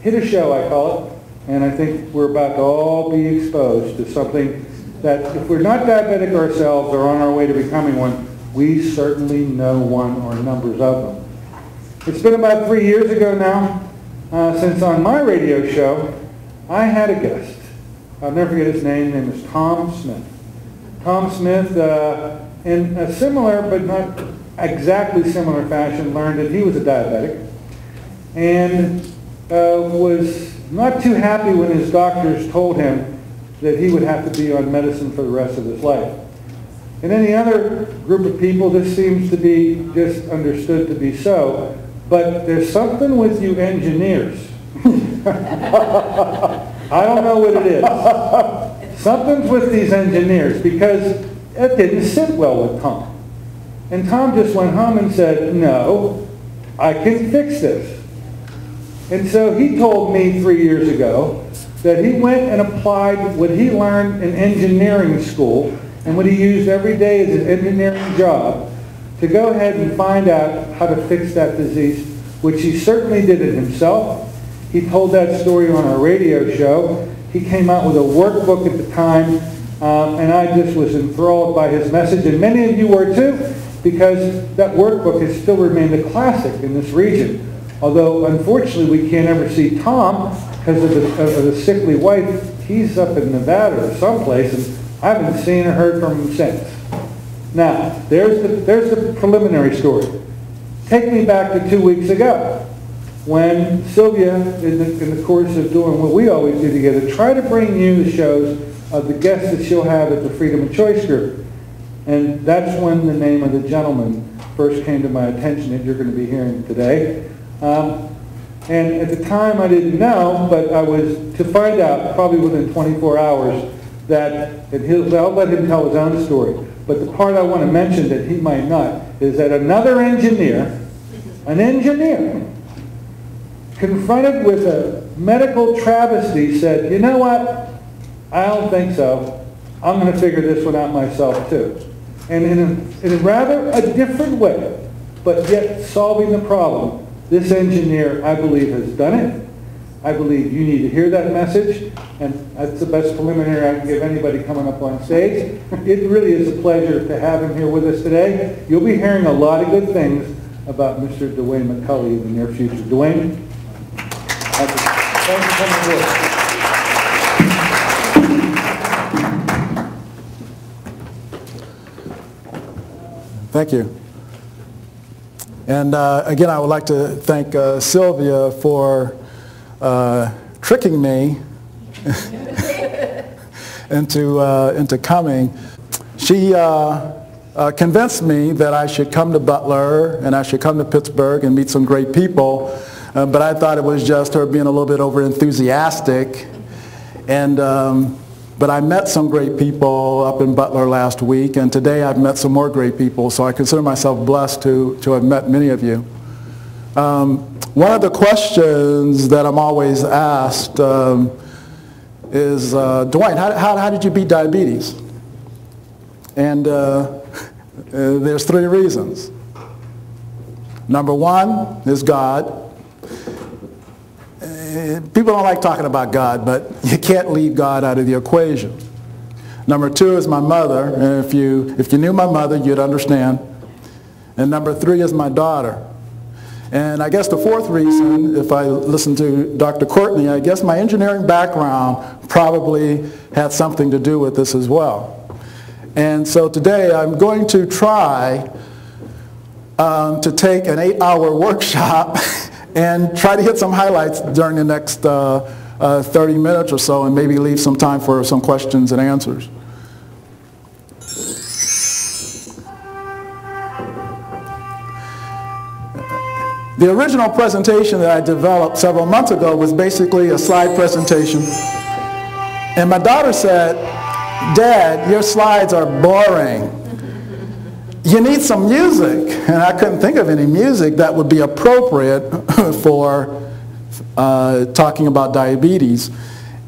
hit a show, I call it, and I think we're about to all be exposed to something that if we're not diabetic ourselves or on our way to becoming one, we certainly know one or numbers of them. It's been about 3 years ago now since on my radio show I had a guest. I'll never forget his name. His name is Tom Smith. Tom Smith, in a similar but not exactly similar fashion, learned that he was a diabetic and was not too happy when his doctors told him that he would have to be on medicine for the rest of his life. In any other group of people, this seems to be just understood to be so, but there's something with you engineers. I don't know what it is. Something's with these engineers, because it didn't sit well with Tom. And Tom just went home and said, no, I can fix this. And so he told me 3 years ago that he went and applied what he learned in engineering school and what he used every day as his engineering job to go ahead and find out how to fix that disease, which he certainly did it himself. He told that story on our radio show. He came out with a workbook at the time, and I just was enthralled by his message, and many of you were too, because that workbook has still remained a classic in this region. Although, unfortunately, we can't ever see Tom because of the sickly wife. He's up in Nevada or someplace, and I haven't seen or heard from him since. Now, there's the preliminary story. Take me back to 2 weeks ago, when Sylvia, in the course of doing what we always do together, try to bring you the shows of the guests that she'll have at the Freedom of Choice group. And that's when the name of the gentleman first came to my attention that you're going to be hearing today. And at the time I didn't know, but I was to find out probably within 24 hours that, and I'll let him tell his own story, but the part I want to mention that he might not is that another engineer, an engineer, confronted with a medical travesty, said, you know what, I don't think so. I'm going to figure this one out myself too. And in a rather a different way, but yet solving the problem, this engineer, I believe, has done it. I believe you need to hear that message, and that's the best preliminary I can give anybody coming up on stage. It really is a pleasure to have him here with us today. You'll be hearing a lot of good things about Mr. DeWayne McCulley in the near future. DeWayne? Thanks for coming forward. Thank you. And again, I would like to thank Sylvia for tricking me into coming. She convinced me that I should come to Butler and I should come to Pittsburgh and meet some great people, but I thought it was just her being a little bit over enthusiastic. And but I met some great people up in Butler last week, and today I've met some more great people, so I consider myself blessed to have met many of you. One of the questions that I'm always asked is, DeWayne, how did you beat diabetes? And there's 3 reasons. Number 1 is God. People don't like talking about God, but you can't leave God out of the equation. Number 2 is my mother, and if you knew my mother, you'd understand. And number 3 is my daughter. And I guess the 4th reason, if I listen to Dr. Courtney, I guess my engineering background probably had something to do with this as well. And so today I'm going to try to take an 8-hour workshop and try to hit some highlights during the next 30 minutes or so, and maybe leave some time for some questions and answers. The original presentation that I developed several months ago was basically a slide presentation. And my daughter said, "Dad, your slides are boring. You need some music." And I couldn't think of any music that would be appropriate for talking about diabetes.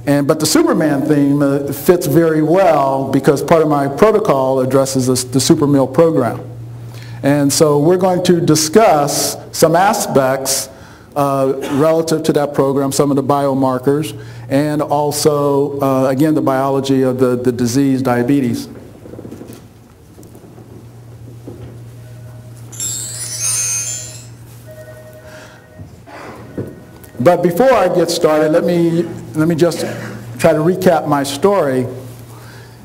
But the Superman theme fits very well because part of my protocol addresses the Super Meal program. And so we're going to discuss some aspects relative to that program, some of the biomarkers, and also, again, the biology of the disease diabetes. But before I get started, let me just try to recap my story.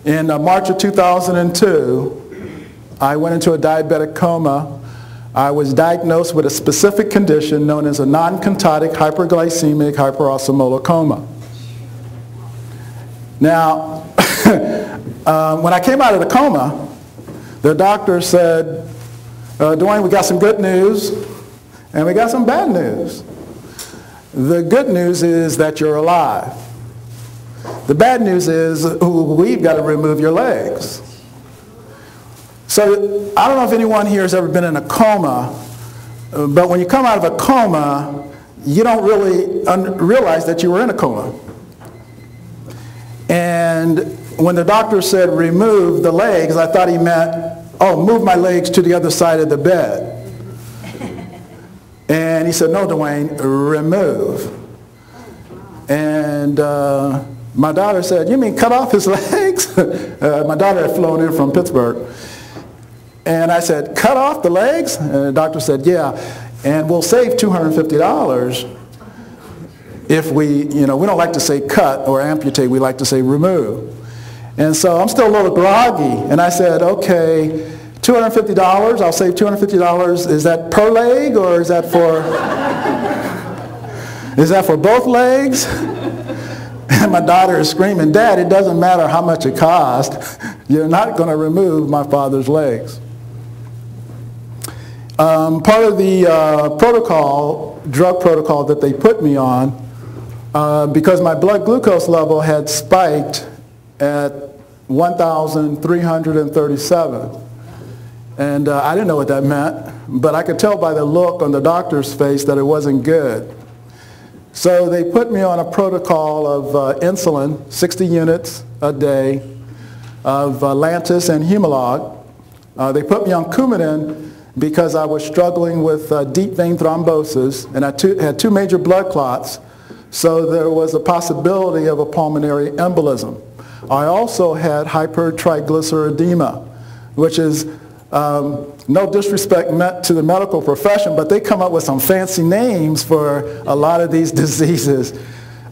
In March of 2002, I went into a diabetic coma. I was diagnosed with a specific condition known as a non-contagic hyperglycemic hyperosmolar coma. Now, when I came out of the coma, the doctor said, DeWayne, we got some good news and we got some bad news. The good news is that you're alive. The bad news is we've got to remove your legs. So I don't know if anyone here has ever been in a coma, but when you come out of a coma, you don't really realize that you were in a coma. And when the doctor said remove the legs, I thought he meant, oh, move my legs to the other side of the bed. And he said, no, DeWayne, remove. And my daughter said, you mean cut off his legs? My daughter had flown in from Pittsburgh. And I said, cut off the legs? And the doctor said, yeah, and we'll save $250 if we don't like to say cut or amputate, we like to say remove. And so I'm still a little groggy, and I said, okay, $250, I'll save $250. Is that per leg, or is that for both legs? And my daughter is screaming, Dad, it doesn't matter how much it costs. You're not going to remove my father's legs. Part of the drug protocol that they put me on, because my blood glucose level had spiked at 1,337. And I didn't know what that meant, but I could tell by the look on the doctor's face that it wasn't good. So they put me on a protocol of insulin, 60 units a day, of Lantus and Humalog. They put me on Coumadin because I was struggling with deep vein thrombosis, and I had two major blood clots, so there was a possibility of a pulmonary embolism. I also had hypertriglyceridemia, which is no disrespect meant to the medical profession, but they come up with some fancy names for a lot of these diseases.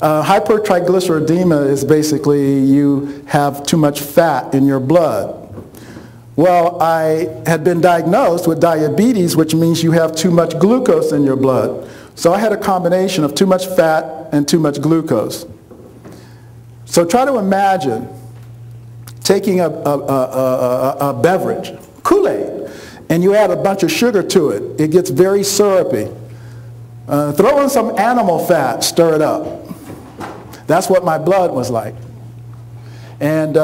Hypertriglyceridemia is basically you have too much fat in your blood. Well, I had been diagnosed with diabetes, which means you have too much glucose in your blood. So I had a combination of too much fat and too much glucose. So try to imagine taking a beverage, Kool-Aid, and you add a bunch of sugar to it. It gets very syrupy. Throw in some animal fat, stir it up. That's what my blood was like. And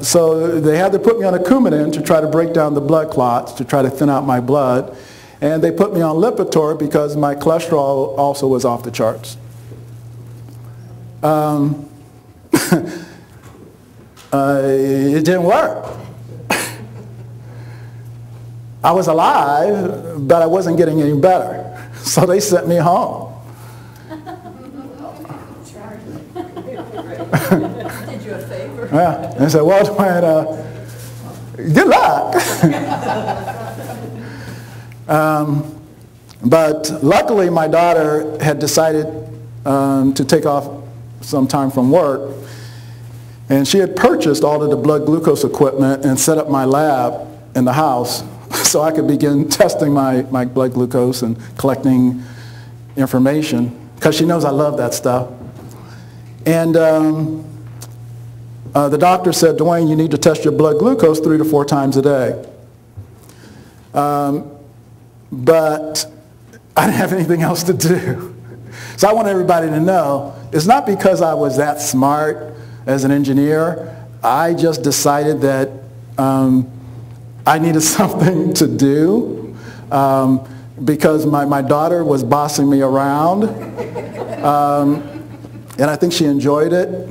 so they had to put me on a Coumadin to try to break down the blood clots, to try to thin out my blood. And they put me on Lipitor because my cholesterol also was off the charts. It didn't work. I was alive, but I wasn't getting any better. So they sent me home. Did you a favor? Yeah. And I said, well, DeWayne, good luck. But luckily, my daughter had decided to take off some time from work. And she had purchased all of the blood glucose equipment and set up my lab in the house so I could begin testing my blood glucose and collecting information, because she knows I love that stuff. And the doctor said, DeWayne, you need to test your blood glucose 3 to 4 times a day. But I didn't have anything else to do. So I want everybody to know, it's not because I was that smart as an engineer. I just decided that I needed something to do because my daughter was bossing me around. And I think she enjoyed it.